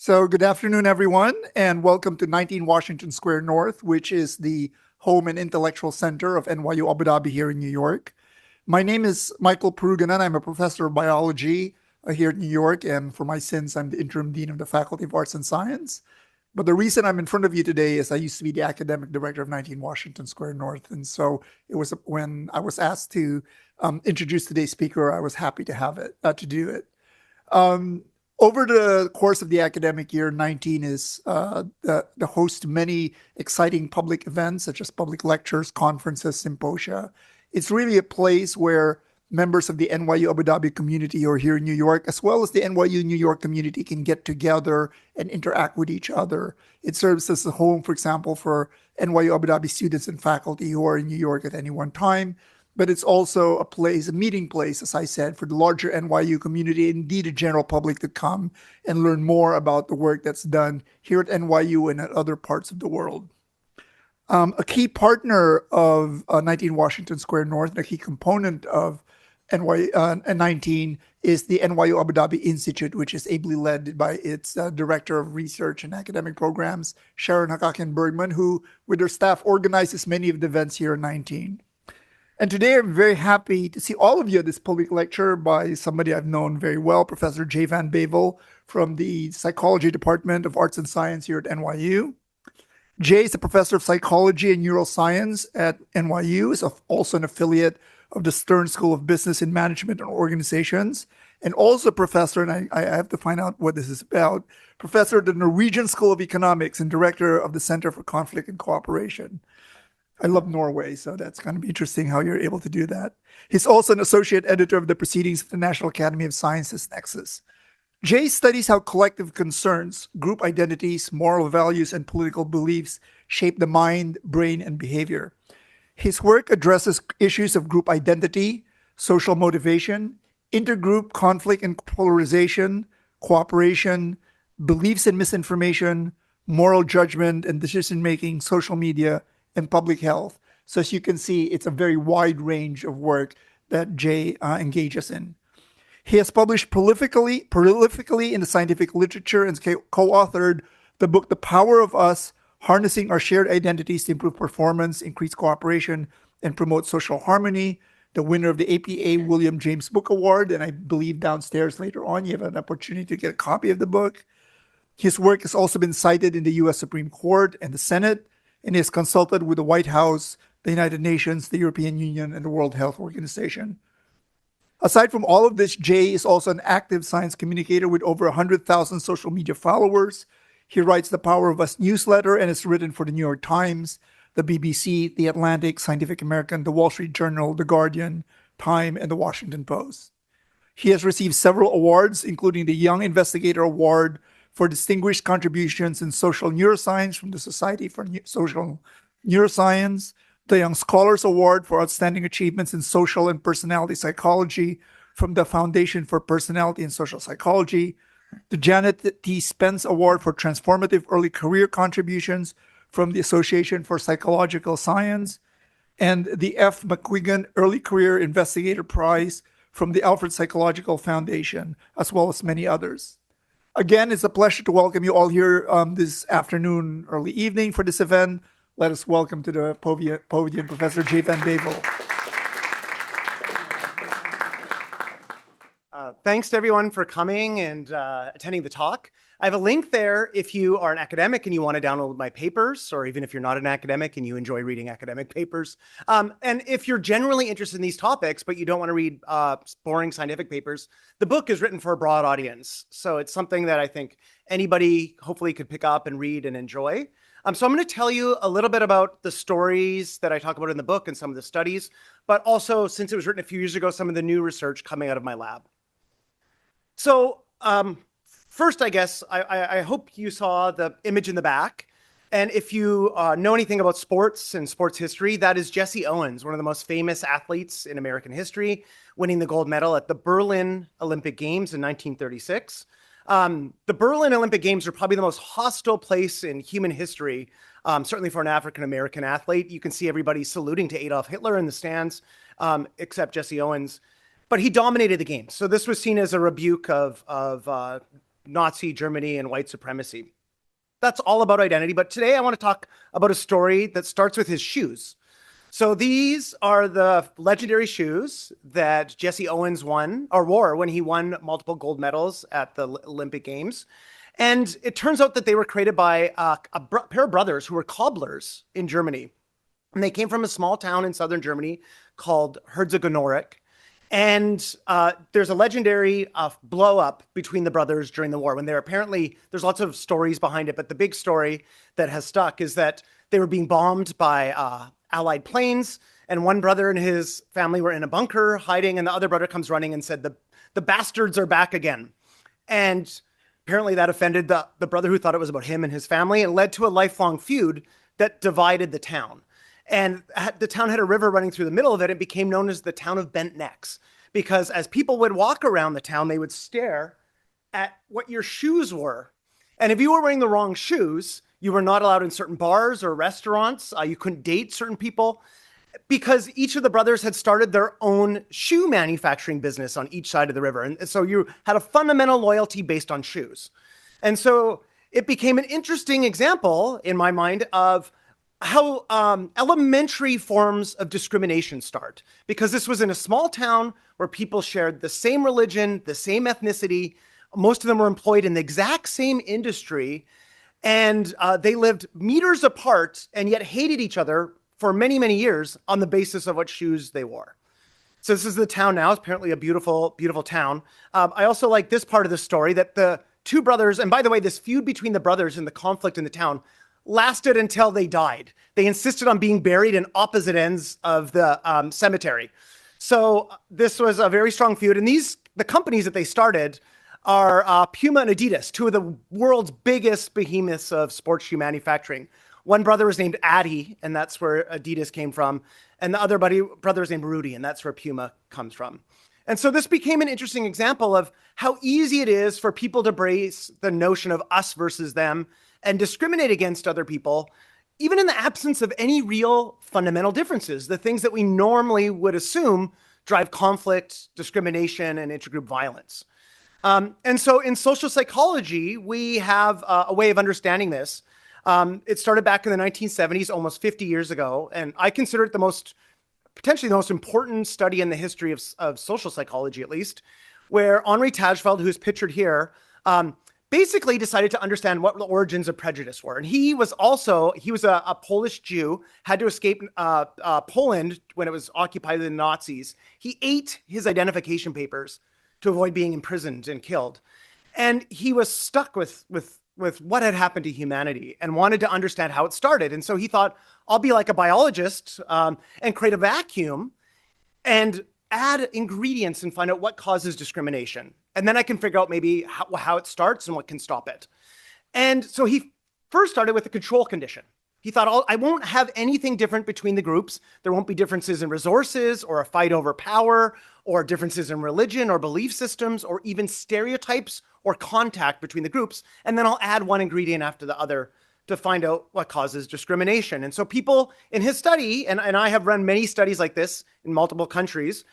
So, good afternoon, everyone, and welcome to 19 Washington Square North, which is the home and intellectual center of NYU Abu Dhabi here in New York. My name is Michael Peruganan. I'm a professor of biology here in New York, and for my sins, I'm the interim dean of the Faculty of Arts and Science. But the reason I'm in front of you today is I used to be the academic director of 19 Washington Square North, and so it was when I was asked to introduce today's speaker, I was happy to have it to do it. Um, Over the course of the academic year, 19 is the host to many exciting public events, such as public lectures, conferences, symposia. It's really a place where members of the NYU Abu Dhabi community who are here in New York, as well as the NYU New York community, can get together and interact with each other. It serves as a home, for example, for NYU Abu Dhabi students and faculty who are in New York at any one time, but it's also a place, a meeting place, as I said, for the larger NYU community, indeed the general public, to come and learn more about the work that's done here at NYU and at other parts of the world. A key partner of 19 Washington Square North, and a key component of NYU 19 is the NYU Abu Dhabi Institute, which is ably led by its Director of Research and Academic Programs, Sharon Hakakian-Bergman, who, with her staff, organizes many of the events here in 19. And today I'm very happy to see all of you at this public lecture by somebody I've known very well, Professor Jay Van Bavel from the Psychology Department of Arts and Science here at NYU. Jay is a professor of psychology and neuroscience at NYU, is also an affiliate of the Stern School of Business and Management and Organizations, and also a professor, and I have to find out what this is about, professor at the Norwegian School of Economics and director of the Center for Conflict and Cooperation. I love Norway, so that's going to be interesting how you're able to do that. He's also an associate editor of the Proceedings of the National Academy of Sciences, Nexus. Jay studies how collective concerns, group identities, moral values, and political beliefs shape the mind, brain, and behavior. His work addresses issues of group identity, social motivation, intergroup conflict and polarization, cooperation, beliefs and misinformation, moral judgment and decision-making, social media, and public health. So as you can see, it's a very wide range of work that Jay engages in. He has published prolifically in the scientific literature and co-authored the book, The Power of Us, Harnessing Our Shared Identities to Improve Performance, Increase Cooperation, and Promote Social Harmony, the winner of the APA William James Book Award. And I believe downstairs later on, you have an opportunity to get a copy of the book. His work has also been cited in the U.S. Supreme Court and the Senate, and is consulted with the White House, the United Nations, the European Union, and the World Health Organization. Aside from all of this, Jay is also an active science communicator with over 100,000 social media followers. He writes the Power of Us newsletter and is written for the New York Times, the BBC, The Atlantic, Scientific American, The Wall Street Journal, The Guardian, Time, and The Washington Post. He has received several awards, including the Young Investigator Award for distinguished contributions in social neuroscience from the Society for Social Neuroscience, the Young Scholars Award for outstanding achievements in social and personality psychology from the Foundation for Personality and Social Psychology, the Janet T. Spence Award for transformative early career contributions from the Association for Psychological Science, and the F. McQuiggan Early Career Investigator Prize from the Alfred Psychological Foundation, as well as many others. Again, it's a pleasure to welcome you all here this afternoon, early evening for this event. Let us welcome to the podium Professor Jay Van Bavel. Thanks to everyone for coming and attending the talk. I have a link there if you are an academic and you want to download my papers, or even if you're not an academic and you enjoy reading academic papers. And if you're generally interested in these topics, but you don't want to read boring scientific papers, the book is written for a broad audience. So it's something that I think anybody hopefully could pick up and read and enjoy. So I'm going to tell you a little bit about the stories that I talk about in the book and some of the studies, but also, since it was written a few years ago, some of the new research coming out of my lab. So first, I guess, I hope you saw the image in the back. And if you know anything about sports and sports history, that is Jesse Owens, one of the most famous athletes in American history, winning the gold medal at the Berlin Olympic Games in 1936. The Berlin Olympic Games are probably the most hostile place in human history, certainly for an African-American athlete. You can see everybody saluting to Adolf Hitler in the stands, except Jesse Owens. But he dominated the game. So this was seen as a rebuke of Nazi Germany and white supremacy. That's all about identity. But today I want to talk about a story that starts with his shoes. So these are the legendary shoes that Jesse Owens wore when he won multiple gold medals at the Olympic Games. And it turns out that they were created by a pair of brothers who were cobblers in Germany. And they came from a small town in southern Germany called Herzogenaurach. And there's a legendary blow up between the brothers during the war when there's lots of stories behind it, but the big story that has stuck is that they were being bombed by Allied planes, and one brother and his family were in a bunker hiding, and the other brother comes running and said, the bastards are back again. And apparently that offended the brother who thought it was about him and his family, and led to a lifelong feud that divided the town. And the town had a river running through the middle of it. It became known as the town of bent necks, because as people would walk around the town, they would stare at what your shoes were. And if you were wearing the wrong shoes, you were not allowed in certain bars or restaurants. You couldn't date certain people, because each of the brothers had started their own shoe manufacturing business on each side of the river. And so you had a fundamental loyalty based on shoes. And so it became an interesting example in my mind of how elementary forms of discrimination start, because this was in a small town where people shared the same religion, the same ethnicity. Most of them were employed in the exact same industry, and they lived meters apart and yet hated each other for many, many years on the basis of what shoes they wore. So this is the town now. It's apparently a beautiful, beautiful town. I also like this part of the story, that the two brothers, and by the way, this feud between the brothers and the conflict in the town lasted until they died. They insisted on being buried in opposite ends of the cemetery. So this was a very strong feud. And the companies that they started are Puma and Adidas, two of the world's biggest behemoths of sports shoe manufacturing. One brother was named Addy, and that's where Adidas came from. And the other brother is named Rudy, and that's where Puma comes from. And so this became an interesting example of how easy it is for people to embrace the notion of us versus them and discriminate against other people, even in the absence of any real fundamental differences, the things that we normally would assume drive conflict, discrimination, and intergroup violence. And so in social psychology, we have a way of understanding this. It started back in the 1970s, almost 50 years ago, and I consider it potentially the most important study in the history of social psychology, at least, where Henri Tajfeld, who's pictured here, basically decided to understand what the origins of prejudice were. And he was a Polish Jew, had to escape Poland when it was occupied by the Nazis. He ate his identification papers to avoid being imprisoned and killed. And he was stuck with what had happened to humanity and wanted to understand how it started. And so he thought, I'll be like a biologist and create a vacuum and add ingredients and find out what causes discrimination. And then I can figure out maybe how it starts and what can stop it. And so he first started with a control condition. He thought, I won't have anything different between the groups. There won't be differences in resources or a fight over power or differences in religion or belief systems or even stereotypes or contact between the groups. And then I'll add one ingredient after the other to find out what causes discrimination. And so people in his study, and I have run many studies like this in multiple countries,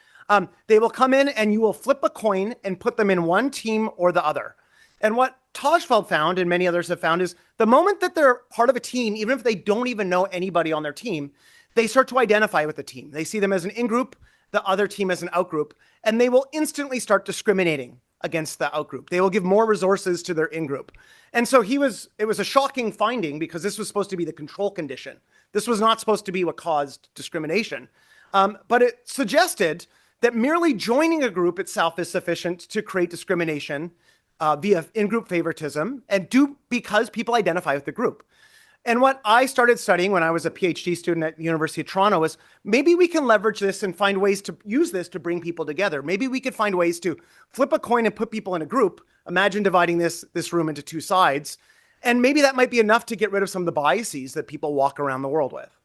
they will come in and you will flip a coin and put them in one team or the other. And what Tajfeld found, and many others have found, is the moment that they're part of a team, even if they don't even know anybody on their team, they start to identify with the team. They see them as an in-group, the other team as an out-group, and they will instantly start discriminating against the out-group. They will give more resources to their in-group. And so it was a shocking finding, because this was supposed to be the control condition. This was not supposed to be what caused discrimination. But it suggested that merely joining a group itself is sufficient to create discrimination via in-group favoritism, and because people identify with the group. And what I started studying when I was a PhD student at the University of Toronto was, maybe we can leverage this and find ways to use this to bring people together. Maybe we could find ways to flip a coin and put people in a group. Imagine dividing this room into two sides. And maybe that might be enough to get rid of some of the biases that people walk around the world with.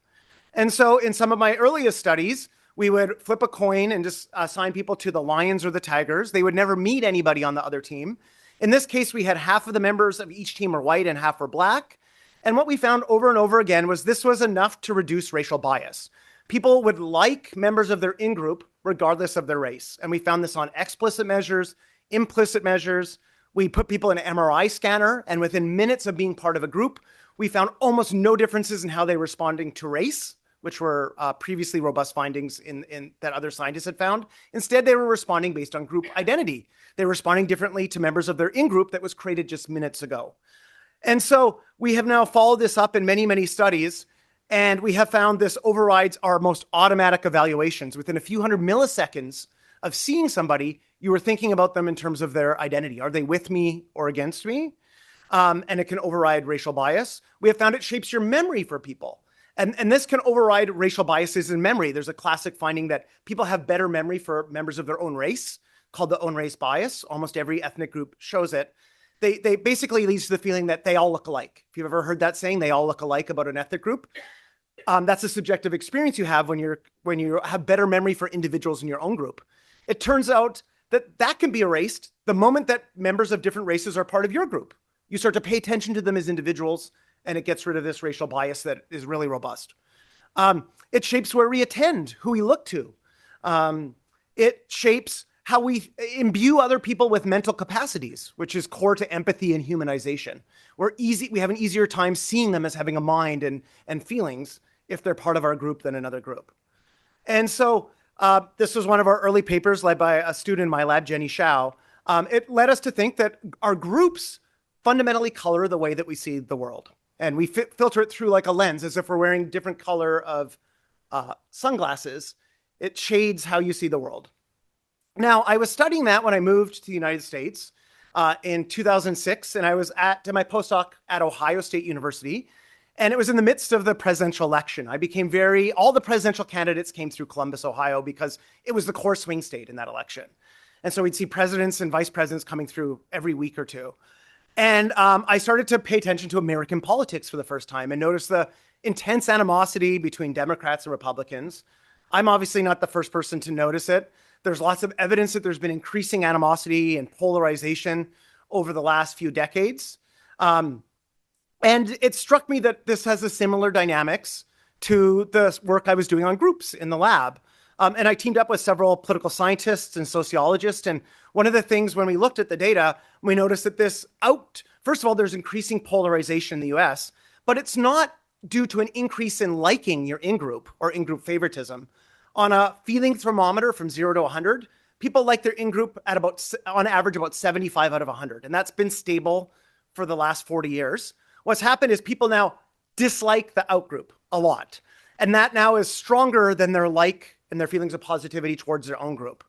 And so in some of my earliest studies, we would flip a coin and just assign people to the Lions or the Tigers. They would never meet anybody on the other team. In this case, we had half of the members of each team were white and half were black. And what we found over and over again was this was enough to reduce racial bias. People would like members of their in-group regardless of their race. And we found this on explicit measures, implicit measures. We put people in an MRI scanner, and within minutes of being part of a group, we found almost no differences in how they were responding to race, which were previously robust findings that other scientists had found. Instead, they were responding based on group identity. They were responding differently to members of their in-group that was created just minutes ago. And so we have now followed this up in many, many studies, and we have found this overrides our most automatic evaluations. Within a few hundred milliseconds of seeing somebody, you were thinking about them in terms of their identity. Are they with me or against me? And it can override racial bias. We have found it shapes your memory for people. And this can override racial biases in memory. There's a classic finding that people have better memory for members of their own race, called the own race bias. Almost every ethnic group shows it. They basically leads to the feeling that they all look alike. If you've ever heard that saying, they all look alike about an ethnic group, that's a subjective experience you have when you have better memory for individuals in your own group. It turns out that can be erased the moment that members of different races are part of your group. You start to pay attention to them as individuals, and it gets rid of this racial bias that is really robust. It shapes where we attend, who we look to. It shapes how we imbue other people with mental capacities, which is core to empathy and humanization. We have an easier time seeing them as having a mind and feelings if they're part of our group than another group. And so this was one of our early papers led by a student in my lab, Jenny Shao. It led us to think that our groups fundamentally color the way that we see the world. And we filter it through like a lens, as if we're wearing different color of sunglasses. It shades how you see the world. Now, I was studying that when I moved to the United States in 2006, and I was did my postdoc at Ohio State University, and it was in the midst of the presidential election. All the presidential candidates came through Columbus, Ohio, because it was the core swing state in that election. And so we'd see presidents and vice presidents coming through every week or two. And I started to pay attention to American politics for the first time and noticed the intense animosity between Democrats and Republicans. I'm obviously not the first person to notice it. There's lots of evidence that there's been increasing animosity and polarization over the last few decades. And it struck me that this has a similar dynamics to the work I was doing on groups in the lab. And I teamed up with several political scientists and sociologists. And one of the things when we looked at the data, we noticed that first of all, there's increasing polarization in the US, but it's not due to an increase in liking your in-group or in-group favoritism. On a feeling thermometer from 0 to 100, people like their in-group at on average, about 75 out of 100. And that's been stable for the last 40 years. What's happened is people now dislike the out-group a lot. And that now is stronger than their like and their feelings of positivity towards their own group.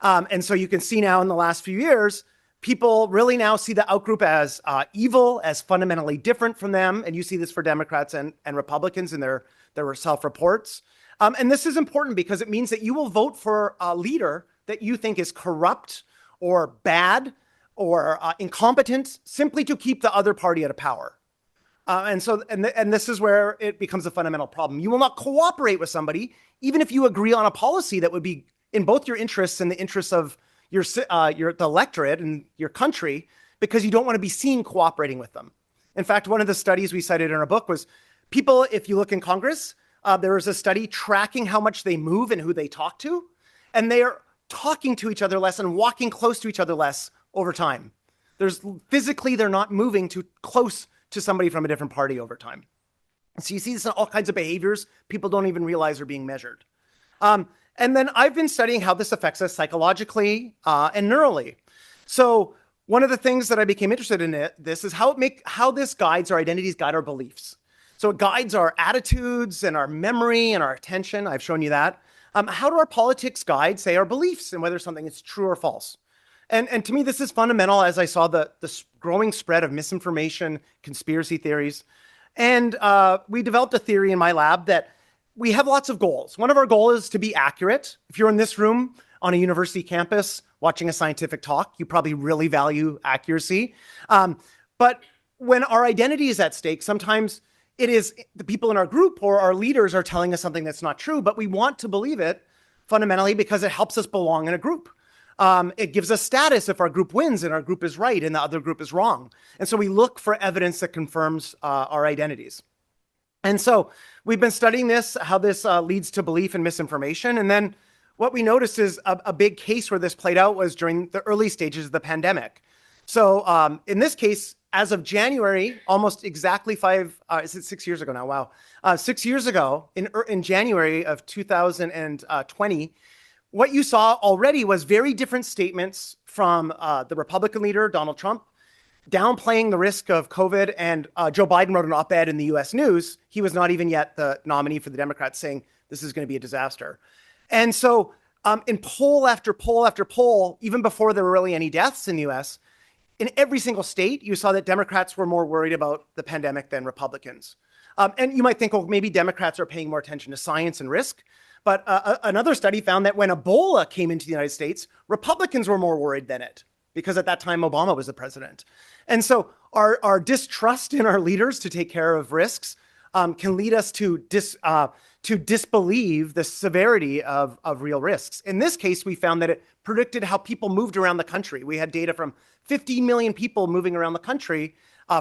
And so you can see now in the last few years, people really now see the out-group as evil, as fundamentally different from them. And you see this for Democrats and Republicans in their self-reports. And this is important because it means that you will vote for a leader that you think is corrupt or bad or incompetent simply to keep the other party out of power. And this is where it becomes a fundamental problem. You will not cooperate with somebody, even if you agree on a policy that would be in both your interests and the interests of the electorate and your country, because you don't want to be seen cooperating with them. In fact, one of the studies we cited in our book was people, if you look in Congress, there was a study tracking how much they move and who they talk to, and they are talking to each other less and walking close to each other less over time. They're not moving too close to somebody from a different party over time. So you see this in all kinds of behaviors people don't even realize are being measured. And then I've been studying how this affects us psychologically and neurally. So one of the things that I became interested in this is how this guides our identities, guide our beliefs. So it guides our attitudes and our memory and our attention. I've shown you that. How do our politics guide, say, our beliefs and whether something is true or false? And to me, this is fundamental as I saw the growing spread of misinformation, conspiracy theories. And we developed a theory in my lab that we have lots of goals. One of our goals is to be accurate. If you're in this room on a university campus watching a scientific talk, you probably really value accuracy. But when our identity is at stake, sometimes it is the people in our group or our leaders are telling us something that's not true, but we want to believe it fundamentally because it helps us belong in a group. It gives us status if our group wins and our group is right and the other group is wrong. And so we look for evidence that confirms our identities. And so we've been studying how this leads to belief in misinformation. And then what we noticed is a big case where this played out was during the early stages of the pandemic. So in this case, as of January, almost exactly is it 6 years ago now? Wow. 6 years ago, in January of 2020, what you saw already was very different statements from the Republican leader, Donald Trump, downplaying the risk of COVID. And Joe Biden wrote an op-ed in the US News. He was not even yet the nominee for the Democrats, saying this is going to be a disaster. And so in poll after poll after poll, even before there were really any deaths in the US, in every single state, you saw that Democrats were more worried about the pandemic than Republicans. And you might think, oh, maybe Democrats are paying more attention to science and risk. But another study found that when Ebola came into the United States, Republicans were more worried than it, because at that time, Obama was the president. And so our distrust in our leaders to take care of risks can lead us to disbelieve the severity of real risks. In this case, we found that it predicted how people moved around the country. We had data from 15 million people moving around the country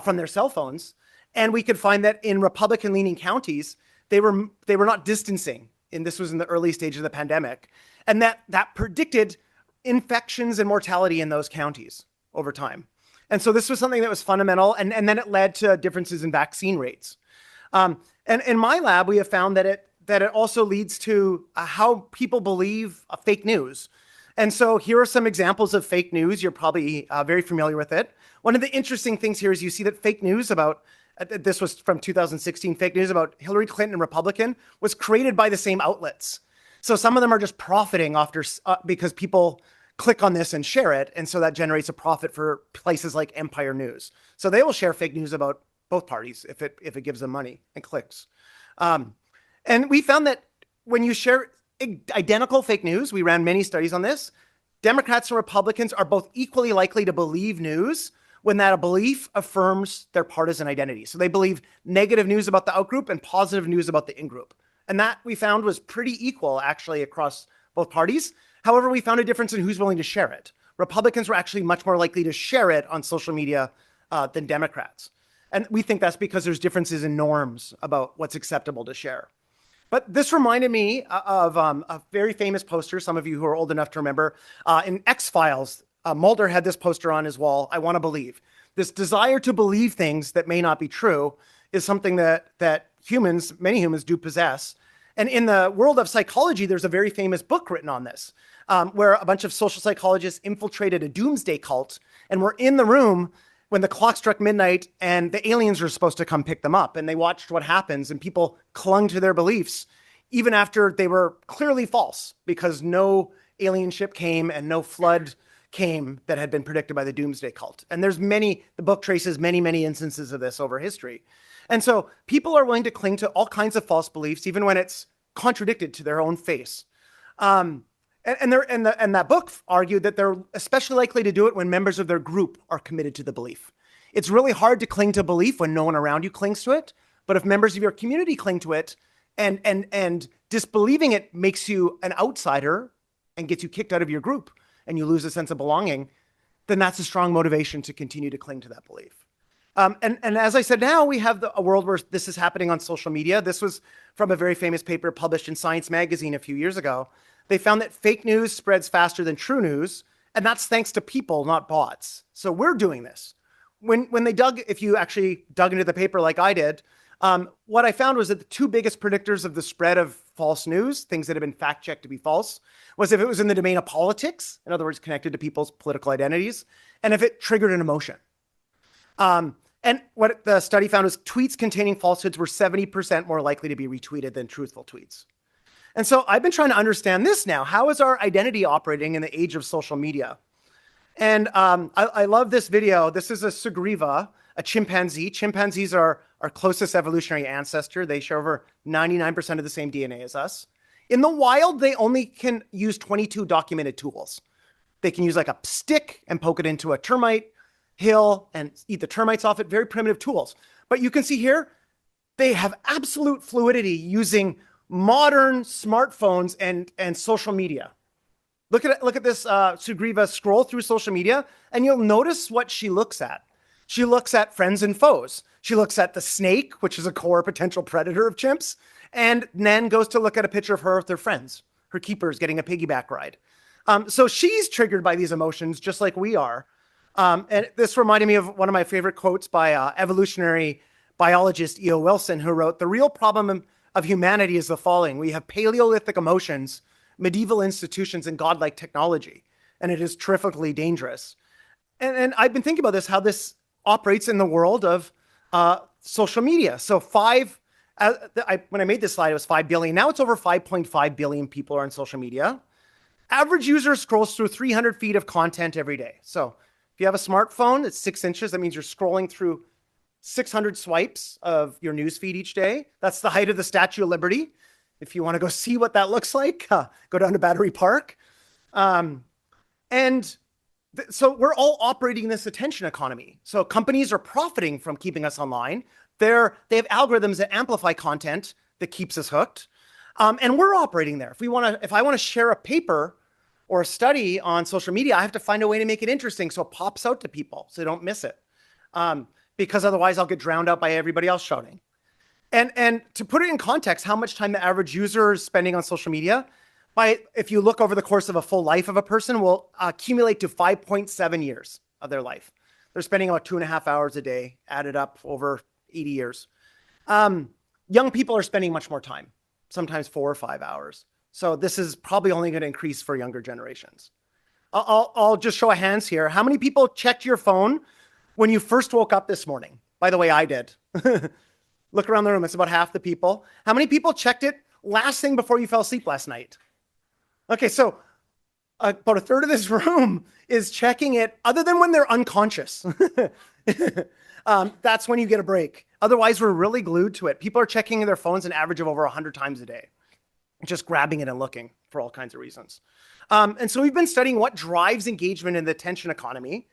from their cell phones. And we could find that in Republican-leaning counties, they were not distancing. And this was in the early stage of the pandemic. And that predicted infections and mortality in those counties over time. And so this was something that was fundamental. And then it led to differences in vaccine rates. And in my lab, we have found that it also leads to how people believe fake news. And so here are some examples of fake news. You're probably very familiar with it. One of the interesting things here is you see that fake news about, this was from 2016, fake news about Hillary Clinton and Republican was created by the same outlets. So some of them are just profiting after because people click on this and share it. And so that generates a profit for places like Empire News. So they will share fake news about both parties if it gives them money and clicks. And we found that when you share identical fake news, we ran many studies on this, Democrats and Republicans are both equally likely to believe news when that belief affirms their partisan identity. So they believe negative news about the outgroup and positive news about the in-group. And that we found was pretty equal actually across both parties. However, we found a difference in who's willing to share it. Republicans were actually much more likely to share it on social media than Democrats. And we think that's because there's differences in norms about what's acceptable to share. But this reminded me of a very famous poster, some of you who are old enough to remember, in X-Files. Mulder had this poster on his wall, "I want to believe." This desire to believe things that may not be true is something that many humans do possess. And in the world of psychology, there's a very famous book written on this, where a bunch of social psychologists infiltrated a doomsday cult and were in the room when the clock struck midnight and the aliens were supposed to come pick them up. And they watched what happens, and people clung to their beliefs even after they were clearly false, because no alien ship came and no flood came that had been predicted by the doomsday cult. And the book traces many, many instances of this over history. And so people are willing to cling to all kinds of false beliefs, even when it's contradicted to their own face. And that book argued that they're especially likely to do it when members of their group are committed to the belief. It's really hard to cling to belief when no one around you clings to it. But if members of your community cling to it, and disbelieving it makes you an outsider and gets you kicked out of your group, and you lose a sense of belonging, then that's a strong motivation to continue to cling to that belief. And as I said, now we have a world where this is happening on social media. This was from a very famous paper published in Science magazine a few years ago. They found that fake news spreads faster than true news, and that's thanks to people, not bots. So we're doing this. If you actually dug into the paper like I did, what I found was that the two biggest predictors of the spread of false news, things that have been fact-checked to be false, was if it was in the domain of politics, in other words, connected to people's political identities, and if it triggered an emotion. And what the study found was tweets containing falsehoods were 70% more likely to be retweeted than truthful tweets. And so I've been trying to understand this now. How is our identity operating in the age of social media? And I love this video. This is a Sugriva, a chimpanzee. Chimpanzees are our closest evolutionary ancestor. They share over 99% of the same DNA as us. In the wild, they only can use 22 documented tools. They can use like a stick and poke it into a termite hill and eat the termites off it, very primitive tools. But you can see here, they have absolute fluidity using modern smartphones and social media. Look at this Sugriva scroll through social media, and you'll notice what she looks at. She looks at friends and foes. She looks at the snake, which is a core potential predator of chimps, and then goes to look at a picture of her with her friends, her keepers getting a piggyback ride. So she's triggered by these emotions just like we are. And this reminded me of one of my favorite quotes by evolutionary biologist E.O. Wilson, who wrote, "The real problem of humanity is the following. We have Paleolithic emotions, medieval institutions, and godlike technology, and it is terrifically dangerous." And I've been thinking about this, how this operates in the world of social media. So when I made this slide, it was 5 billion. Now it's over 5.5 billion people are on social media. Average user scrolls through 300 feet of content every day. So if you have a smartphone, it's 6 inches. That means you're scrolling through 600 swipes of your newsfeed each day. That's the height of the Statue of Liberty. If you want to go see what that looks like, go down to Battery Park. So we're all operating this attention economy. So companies are profiting from keeping us online. They have algorithms that amplify content that keeps us hooked. And we're operating there. If I want to share a paper or a study on social media, I have to find a way to make it interesting so it pops out to people so they don't miss it. Because otherwise I'll get drowned out by everybody else shouting. And to put it in context, how much time the average user is spending on social media, if you look over the course of a full life of a person, will accumulate to 5.7 years of their life. They're spending about 2.5 hours a day, added up over 80 years. Young people are spending much more time, sometimes 4 or 5 hours. So this is probably only going to increase for younger generations. I'll just show of hands here. How many people checked your phone when you first woke up this morning? By the way, I did. Look around the room. It's about half the people. How many people checked it last thing before you fell asleep last night? Okay, so about a third of this room is checking it other than when they're unconscious. That's when you get a break. Otherwise, we're really glued to it. People are checking their phones an average of over 100 times a day, just grabbing it and looking for all kinds of reasons. And so we've been studying what drives engagement in the attention economy.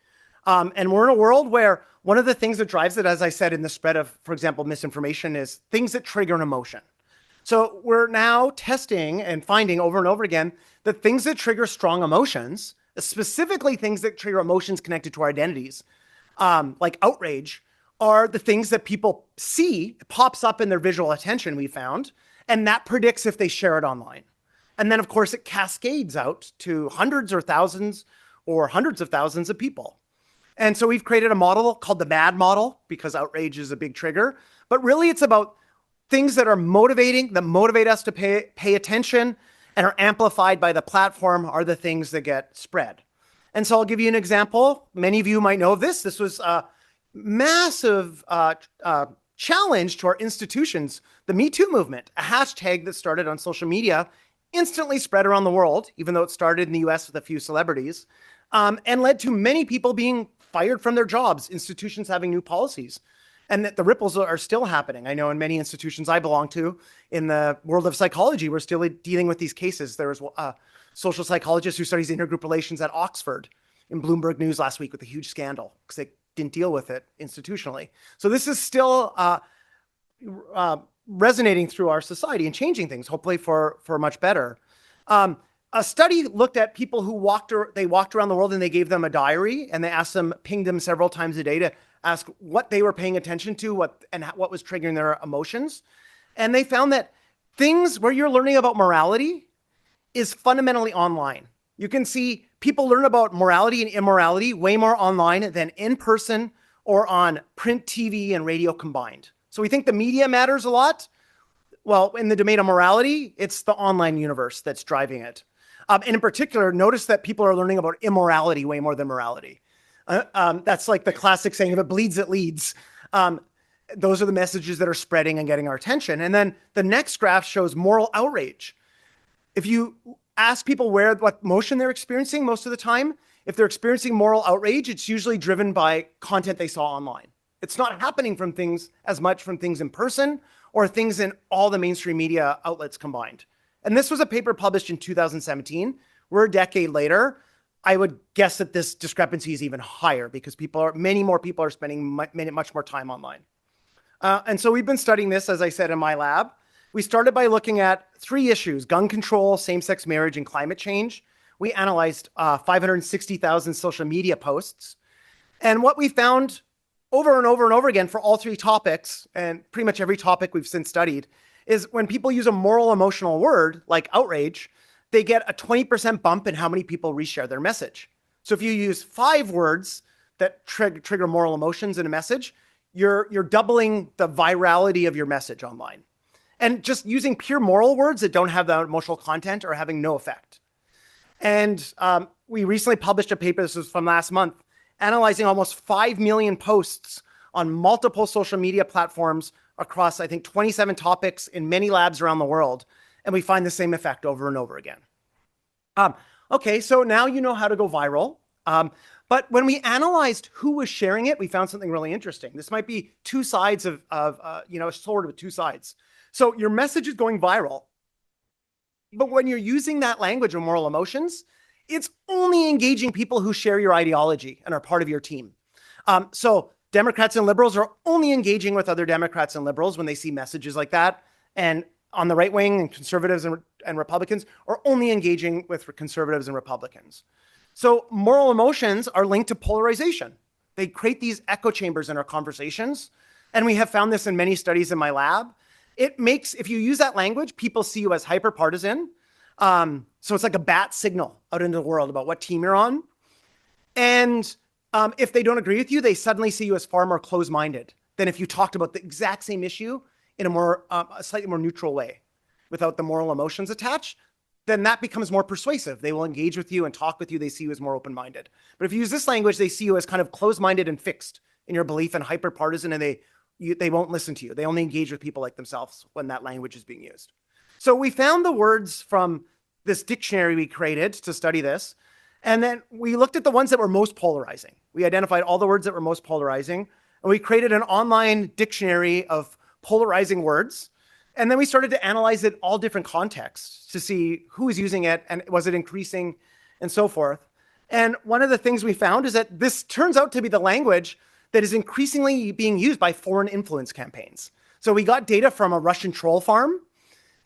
And we're in a world where one of the things that drives it, as I said in the spread of, for example, misinformation, is things that trigger an emotion. So we're now testing and finding over and over again that things that trigger strong emotions, specifically things that trigger emotions connected to our identities, like outrage, are the things that people see. It pops up in their visual attention, we found, and that predicts if they share it online. And then, of course, it cascades out to hundreds or thousands or hundreds of thousands of people. And so we've created a model called the MAD model because outrage is a big trigger. But really, it's about things that are motivating, that motivate us to pay attention and are amplified by the platform are the things that get spread. And so I'll give you an example. Many of you might know of this. This was a massive challenge to our institutions, the Me Too movement, a hashtag that started on social media, instantly spread around the world, even though it started in the US with a few celebrities, and led to many people being fired from their jobs, institutions having new policies. And that the ripples are still happening. I know in many institutions I belong to, in the world of psychology, we're still dealing with these cases. There was a social psychologist who studies intergroup relations at Oxford in Bloomberg News last week with a huge scandal because they didn't deal with it institutionally. So this is still resonating through our society and changing things, hopefully for much better. A study looked at people who walked around the world and they gave them a diary and they pinged them several times a day to ask what they were paying attention to, what was triggering their emotions. And they found that things where you're learning about morality is fundamentally online. You can see people learn about morality and immorality way more online than in person or on print TV and radio combined. So we think the media matters a lot. Well, in the domain of morality, it's the online universe that's driving it. And in particular, notice that people are learning about immorality way more than morality. That's like the classic saying, if it bleeds, it leads. Those are the messages that are spreading and getting our attention. And then the next graph shows moral outrage. If you ask people what emotion they're experiencing most of the time, if they're experiencing moral outrage, it's usually driven by content they saw online. It's not happening as much from things in person or things in all the mainstream media outlets combined. And this was a paper published in 2017. We're a decade later. I would guess that this discrepancy is even higher because many more people are spending much more time online. And so we've been studying this, as I said, in my lab. We started by looking at 3 issues: gun control, same-sex marriage, and climate change. We analyzed 560,000 social media posts. And what we found over and over and over again for all 3 topics, and pretty much every topic we've since studied, is when people use a moral emotional word like outrage, they get a 20% bump in how many people reshare their message. So if you use 5 words that trigger moral emotions in a message, you're doubling the virality of your message online. And just using pure moral words that don't have the emotional content are having no effect. And we recently published a paper, this was from last month, analyzing almost 5 million posts on multiple social media platforms across, I think, 27 topics in many labs around the world. And we find the same effect over and over again. Okay, so now you know how to go viral. But when we analyzed who was sharing it, we found something really interesting. This might be two sides of a sword with two sides. So your message is going viral, but when you're using that language of moral emotions, it's only engaging people who share your ideology and are part of your team. So Democrats and liberals are only engaging with other Democrats and liberals when they see messages like that. And on the right wing, and conservatives and Republicans are only engaging with conservatives and Republicans. So moral emotions are linked to polarization. They create these echo chambers in our conversations. And we have found this in many studies in my lab. It makes, if you use that language, people see you as hyper-partisan. So it's like a bat signal out into the world about what team you're on. And if they don't agree with you, they suddenly see you as far more closed-minded than if you talked about the exact same issue in a slightly more neutral way without the moral emotions attached. Then that becomes more persuasive. They will engage with you and talk with you. They see you as more open-minded. But if you use this language, they see you as kind of closed-minded and fixed in your belief and hyper-partisan, and they won't listen to you. They only engage with people like themselves when that language is being used. So we found the words from this dictionary we created to study this, and then we looked at the ones that were most polarizing. We identified all the words that were most polarizing, and we created an online dictionary of polarizing words. And then we started to analyze it all different contexts to see who was using it and was it increasing and so forth. And one of the things we found is that this turns out to be the language that is increasingly being used by foreign influence campaigns. So we got data from a Russian troll farm,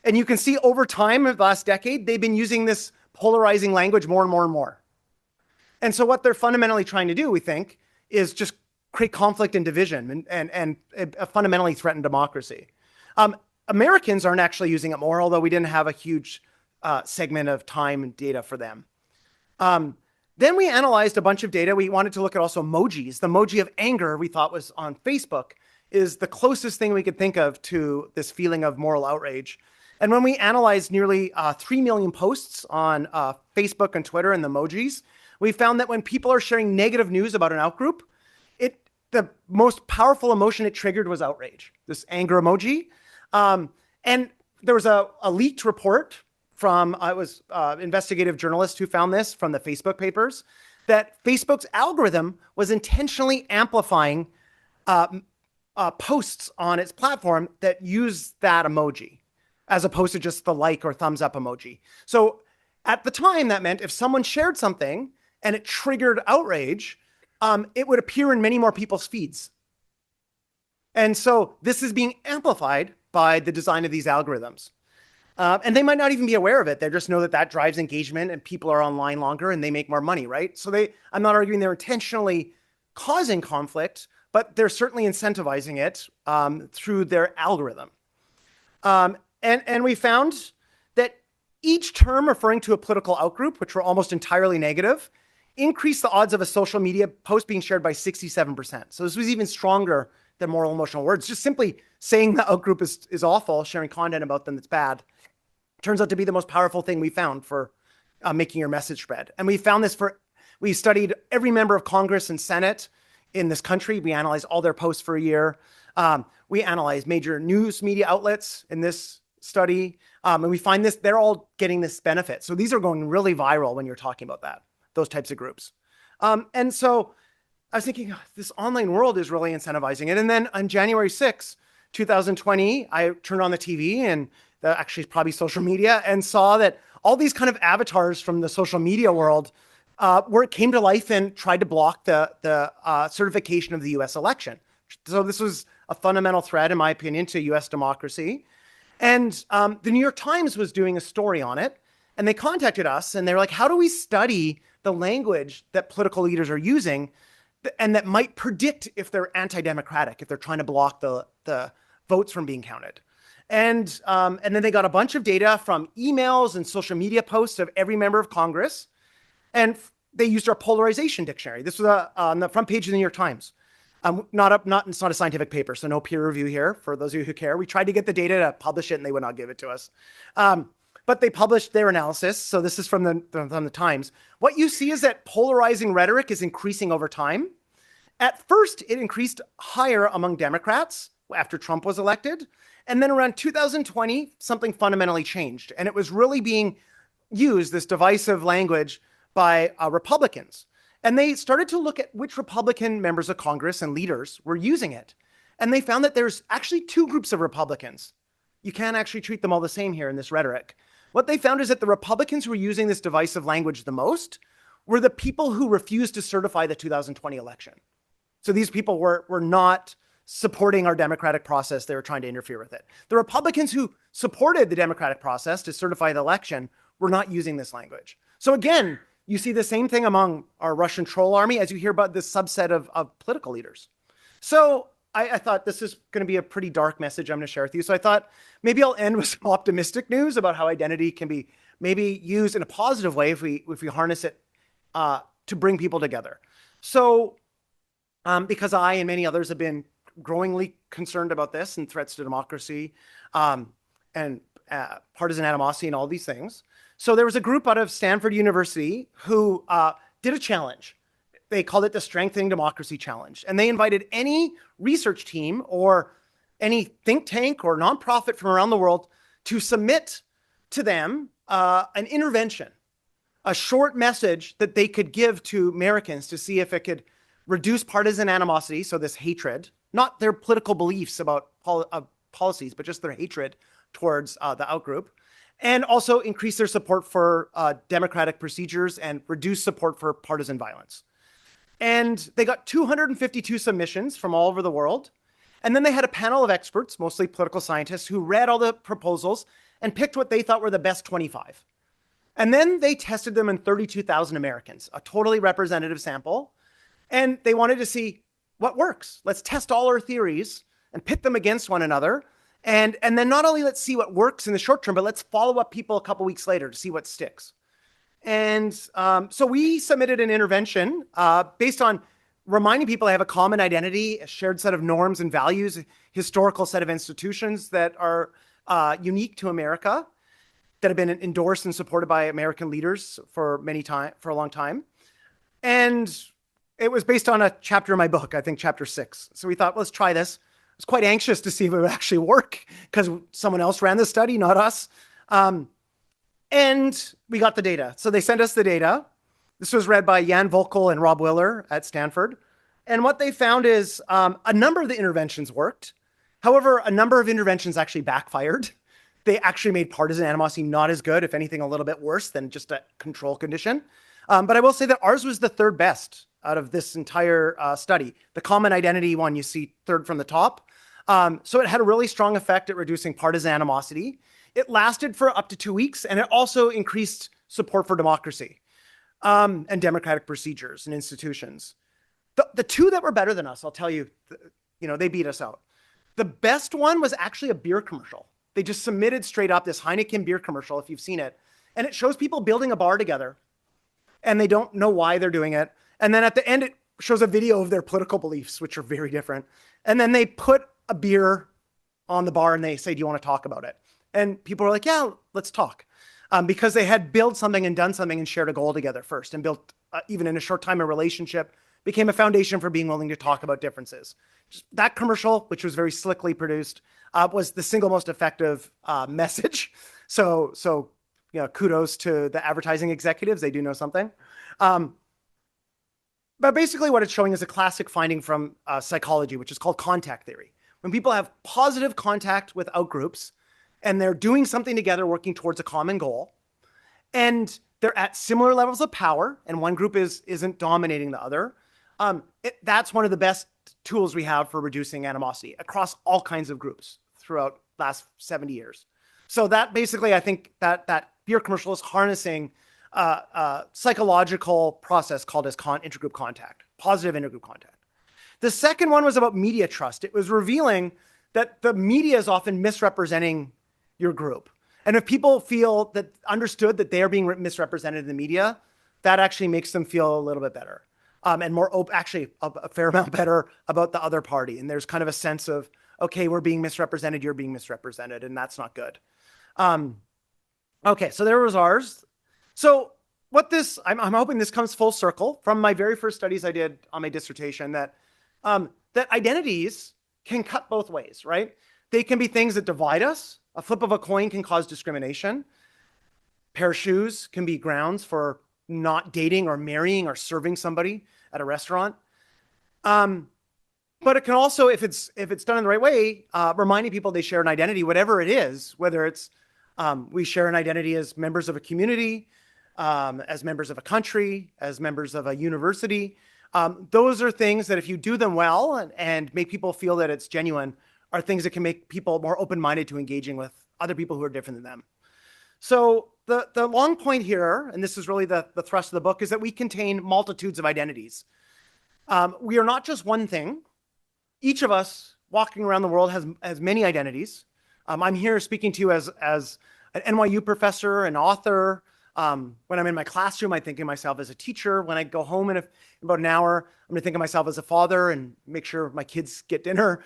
and you can see over time of the last decade, they've been using this polarizing language more and more and more. And so what they're fundamentally trying to do, we think, is just create conflict and division and fundamentally threaten democracy. Americans aren't actually using it more, although we didn't have a huge segment of time and data for them. Then we analyzed a bunch of data. We wanted to look at also emojis. The emoji of anger we thought was on Facebook is the closest thing we could think of to this feeling of moral outrage. And when we analyzed nearly 3 million posts on Facebook and Twitter and the emojis, we found that when people are sharing negative news about an outgroup, the most powerful emotion it triggered was outrage, this anger emoji. And there was a leaked report from, it was investigative journalists who found this from the Facebook papers, that Facebook's algorithm was intentionally amplifying posts on its platform that use that emoji, as opposed to just the like or thumbs up emoji. So at the time, that meant if someone shared something and it triggered outrage, it would appear in many more people's feeds. And so this is being amplified by the design of these algorithms. And they might not even be aware of it. They just know that that drives engagement and people are online longer and they make more money, right? So I'm not arguing they're intentionally causing conflict, but they're certainly incentivizing it through their algorithm. And we found that each term referring to a political outgroup, which were almost entirely negative, increased the odds of a social media post being shared by 67%. So this was even stronger than moral emotional words. Just simply saying the outgroup is awful, sharing content about them that's bad, turns out to be the most powerful thing we found for making your message spread. And we found this we studied every member of Congress and Senate in this country. We analyzed all their posts for a year. We analyzed major news media outlets in this study. And we find they're all getting this benefit. So these are going really viral when you're talking about those types of groups. And so I was thinking, this online world is really incentivizing it. And then on January 6th, 2020, I turned on the TV and actually probably social media and saw that all these kind of avatars from the social media world came to life and tried to block the certification of the US election. So this was a fundamental threat, in my opinion, to US democracy. And the New York Times was doing a story on it. And they contacted us and they're like, how do we study the language that political leaders are using and that might predict if they're anti-democratic, if they're trying to block the votes from being counted? And then they got a bunch of data from emails and social media posts of every member of Congress. And they used our polarization dictionary. This was on the front page of the New York Times. It's not a scientific paper, so no peer review here for those of you who care. We tried to get the data to publish it and they would not give it to us. But they published their analysis. So this is from the Times. What you see is that polarizing rhetoric is increasing over time. At first, it increased higher among Democrats after Trump was elected. And then around 2020, something fundamentally changed. And it was really being used, this divisive language, by Republicans. And they started to look at which Republican members of Congress and leaders were using it. And they found that there's actually two groups of Republicans. You can't actually treat them all the same here in this rhetoric. What they found is that the Republicans who were using this divisive language the most were the people who refused to certify the 2020 election. So these people were not supporting our democratic process. They were trying to interfere with it. The Republicans who supported the democratic process to certify the election were not using this language. So again, you see the same thing among our Russian troll army as you hear about this subset of political leaders. So I thought this is going to be a pretty dark message I'm going to share with you. So I thought maybe I'll end with some optimistic news about how identity can be maybe used in a positive way if we harness it to bring people together. So because I and many others have been growingly concerned about this and threats to democracy and partisan animosity and all these things. So there was a group out of Stanford University who did a challenge. They called it the Strengthening Democracy Challenge. And they invited any research team or any think tank or nonprofit from around the world to submit to them an intervention, a short message that they could give to Americans to see if it could reduce partisan animosity, so this hatred, not their political beliefs about policies, but just their hatred towards the outgroup, and also increase their support for democratic procedures and reduce support for partisan violence. And they got 252 submissions from all over the world. And then they had a panel of experts, mostly political scientists, who read all the proposals and picked what they thought were the best 25. And then they tested them in 32,000 Americans, a totally representative sample. And they wanted to see what works. Let's test all our theories and pit them against one another. And then not only let's see what works in the short term, but let's follow up people a couple weeks later to see what sticks. And so we submitted an intervention based on reminding people they have a common identity, a shared set of norms and values, a historical set of institutions that are unique to America, that have been endorsed and supported by American leaders for a long time. And it was based on a chapter in my book, I think chapter 6. So we thought, let's try this. I was quite anxious to see if it would actually work because someone else ran the study, not us. And we got the data. So they sent us the data. This was read by Jan Volkel and Rob Willer at Stanford. And what they found is a number of the interventions worked. However, a number of interventions actually backfired. They actually made partisan animosity not as good, if anything, a little bit worse than just a control condition. But I will say that ours was the third best out of this entire study. The common identity one you see third from the top. So it had a really strong effect at reducing partisan animosity. It lasted for up to 2 weeks, and it also increased support for democracy and democratic procedures and institutions. The two that were better than us, I'll tell you, they beat us out. The best one was actually a beer commercial. They just submitted straight up this Heineken beer commercial, if you've seen it. And it shows people building a bar together, and they don't know why they're doing it. And then at the end, it shows a video of their political beliefs, which are very different. And then they put a beer on the bar and they say, do you want to talk about it? And people are like, yeah, let's talk. Because they had built something and done something and shared a goal together first and built, even in a short time, a relationship, became a foundation for being willing to talk about differences. Just that commercial, which was very slickly produced, was the single most effective message. So kudos to the advertising executives. They do know something. But basically what it's showing is a classic finding from psychology, which is called contact theory. When people have positive contact with outgroups and they're doing something together, working towards a common goal, and they're at similar levels of power, and one group isn't dominating the other, that's one of the best tools we have for reducing animosity across all kinds of groups throughout the last 70 years. So that basically, I think that beer commercial is harnessing a psychological process called as intergroup contact, positive intergroup contact. The second one was about media trust. It was revealing that the media is often misrepresenting your group. And if people feel that understood that they are being misrepresented in the media, that actually makes them feel a little bit better. And more actually a fair amount better about the other party. And there's kind of a sense of, okay, we're being misrepresented, you're being misrepresented, and that's not good. Okay, so there was ours. So I'm hoping this comes full circle from my very first studies I did on my dissertation, that that identities can cut both ways, right? They can be things that divide us. A flip of a coin can cause discrimination. A pair of shoes can be grounds for not dating or marrying or serving somebody at a restaurant. But it can also, if it's done in the right way, reminding people they share an identity, whatever it is, whether it's we share an identity as members of a community, as members of a country, as members of a university. Those are things that if you do them well and make people feel that it's genuine, are things that can make people more open-minded to engaging with other people who are different than them. So the long point here, and this is really the thrust of the book, is that we contain multitudes of identities. We are not just one thing. Each of us walking around the world has many identities. I'm here speaking to you as an NYU professor, an author. When I'm in my classroom, I think of myself as a teacher. When I go home in about an hour, I'm going to think of myself as a father and make sure my kids get dinner.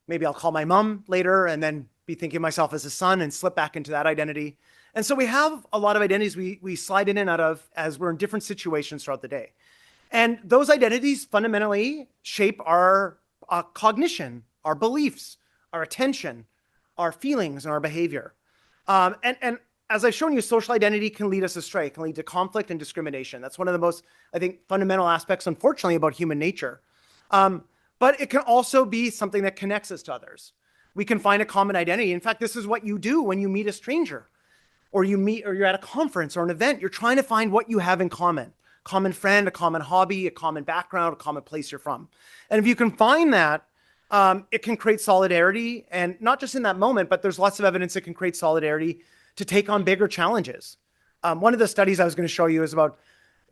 Maybe I'll call my mom later and then be thinking of myself as a son and slip back into that identity. And so we have a lot of identities we slide in and out of as we're in different situations throughout the day. And those identities fundamentally shape our cognition, our beliefs, our attention, our feelings, and our behavior. And as I've shown you, social identity can lead us astray. It can lead to conflict and discrimination. That's one of the most, I think, fundamental aspects, unfortunately, about human nature. But it can also be something that connects us to others. We can find a common identity. In fact, this is what you do when you meet a stranger, or you're at a conference or an event. You're trying to find what you have in common. Common friend, a common hobby, a common background, a common place you're from. And if you can find that, it can create solidarity, and not just in that moment, but there's lots of evidence that can create solidarity to take on bigger challenges. One of the studies I was going to show you is about,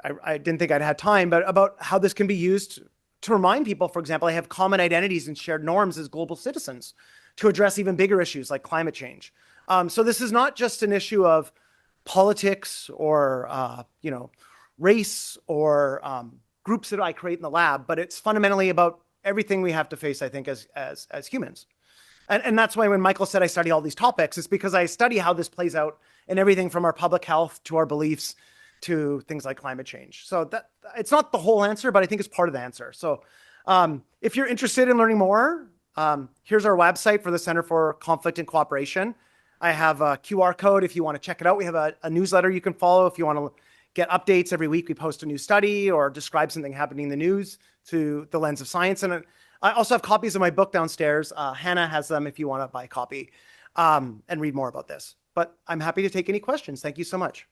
I didn't think I'd had time, but about how this can be used to remind people, for example, they have common identities and shared norms as global citizens to address even bigger issues like climate change. So this is not just an issue of politics or, race or groups that I create in the lab, but it's fundamentally about everything we have to face, I think, as humans. And that's why when Michael said I study all these topics, it's because I study how this plays out in everything from our public health to our beliefs to things like climate change. So that it's not the whole answer, but I think it's part of the answer. So if you're interested in learning more, here's our website for the Center for Conflict and Cooperation. I have a QR code if you want to check it out. We have a newsletter you can follow if you want to get updates every week. We post a new study or describe something happening in the news through the lens of science. And I also have copies of my book downstairs. Hannah has them if you want to buy a copy and read more about this. But I'm happy to take any questions. Thank you so much.